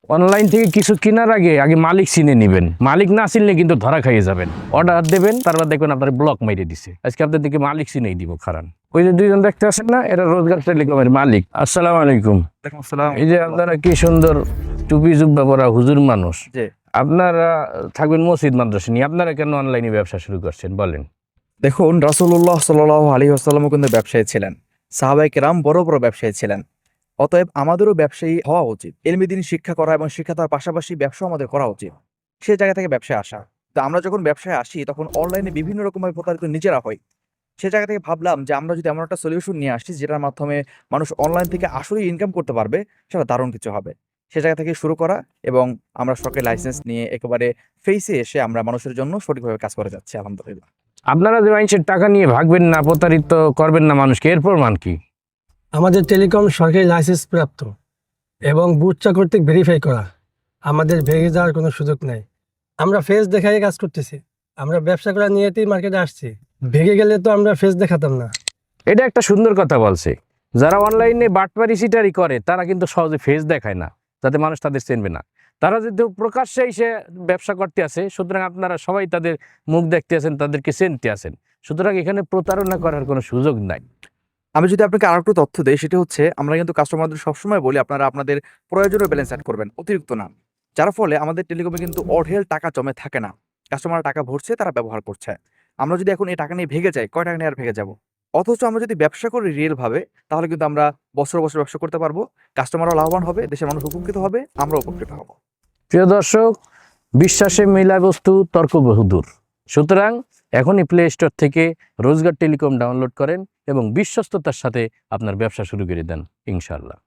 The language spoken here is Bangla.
অনলাইন থেকে কিছু কেনার আগে আগে মালিক চিনে নেবেন। মালিক না চিনলে কিন্তু ধরা খাইয়ে যাবেন। অর্ডার দেবেন, তারপর দেখবেন আপনার ব্লক মাইরে দিছে। আজকে আপনার দিকে মালিক চিনেই দিব খারান। ওই যে দুইজন দেখতে আছেন না, এরা রোজগার টেলিকমের মালিক। আসসালামু আলাইকুম। এই যে আপনারা কি সুন্দর টুপি জুব্বা পরা হুজুর মানুষ, আপনারা থাকবেন মসজিদ মাদ্রাসা নিয়ে, আপনারা কেন অনলাইনে ব্যবসা শুরু করছেন বলেন? দেখুন, রাসূলুল্লাহ সাল্লাল্লাহু আলাইহি ওয়াসাল্লামও কিন্তু ব্যবসায়ী ছিলেন, সাহাবায়ে কেরাম বড় বড় ব্যবসায়ী ছিলেন। অতএব আমাদেরও ব্যবসায়ী হওয়া উচিত। ইলমে দিন শিক্ষা করা এবং শিক্ষা দেওয়ার পাশাপাশি ব্যবসাও আমাদের করা উচিত। সে জায়গা থেকে ব্যবসায় আসা। তো আমরা যখন ব্যবসায় আসি তখন অনলাইনে বিভিন্ন রকমের প্রতারিত নিজেরা হই। সে জায়গা থেকে ভাবলাম যে আমরা যদি এমন একটা সলিউশন নিয়ে আসি যেটার মাধ্যমে মানুষ অনলাইন থেকে আসলেই ইনকাম করতে পারবে, সেটা দারুণ কিছু হবে। সে জায়গা থেকে শুরু করা এবং আমরা সরকারি লাইসেন্স নিয়ে একেবারে ফেইসে এসে আমরা মানুষের জন্য সঠিকভাবে কাজ করে যাচ্ছি আলহামদুলিল্লাহ। আপনারা যে মানুষের টাকা নিয়ে ভাগবেন না, প্রতারিত করবেন না মানুষকে, এরপর মান কি? আমাদের টেলিকম সরকারি লাইসেন্স প্রাপ্ত এবং বুথচা কর্তৃক ভেরিফাই করা। আমাদের ভেঙে যাওয়ার কোনো সুযোগ নাই। আমরা ফেস দেখাই কাজ করতেছি। আমরা ব্যবসা করা নিয়েতেই মার্কেটে আসছি। ভেঙে গেলে তো আমরা ফেস দেখাতাম না। এটা একটা সুন্দর কথা বলছে। যারা অনলাইনে বাটপারি সিটারি করে তারা কিন্তু সহজে ফেস দেখায় না, যাতে মানুষ তাদের চিনবে না। তারা যদি প্রকাশ্যে এসে ব্যবসা করতে আসে, সুতরাং আপনারা সবাই তাদের মুখ দেখতে আছেন, তাদেরকে চিনতে আছেন। সুতরাং এখানে প্রতারণা করার কোনো সুযোগ নাই। আমি যদি আপনাকে আরেকটু তথ্য দেই, সেটা হচ্ছে আমরা কিন্তু কাস্টমারদের সবসময় বলি আপনারা আপনাদের প্রয়োজনীয় ব্যালেন্স অ্যাড করবেন, অতিরিক্ত না। যার ফলে আমাদের টেলিকমে কিন্তু অঢেল টাকা জমে থাকে না। কাস্টমার টাকা ভরছে, তারা ব্যবহার করছে। আমরা যদি এখন এই টাকা নিয়ে ভেগে যাই, কয় টাকা নিয়ে আর ভেগে যাব? অথচ আমরা যদি ব্যবসা করি রিয়েল ভাবে, তাহলে কিন্তু আমরা বছর বছর ব্যবসা করতে পারবো। কাস্টমারও লাভবান হবে, দেশের মানুষ উপকৃত হবে, আমরা উপকৃত হব। প্রিয় দর্শক, বিশ্বাসে মেলা বস্তু, তর্ক বহুদূর। সুতরাং এখনই প্লে স্টোর থেকে রোজগার টেলিকম ডাউনলোড করেন এবং বিশ্বস্ততার সাথে আপনার ব্যবসা শুরু করে দেন, ইনশাআল্লাহ।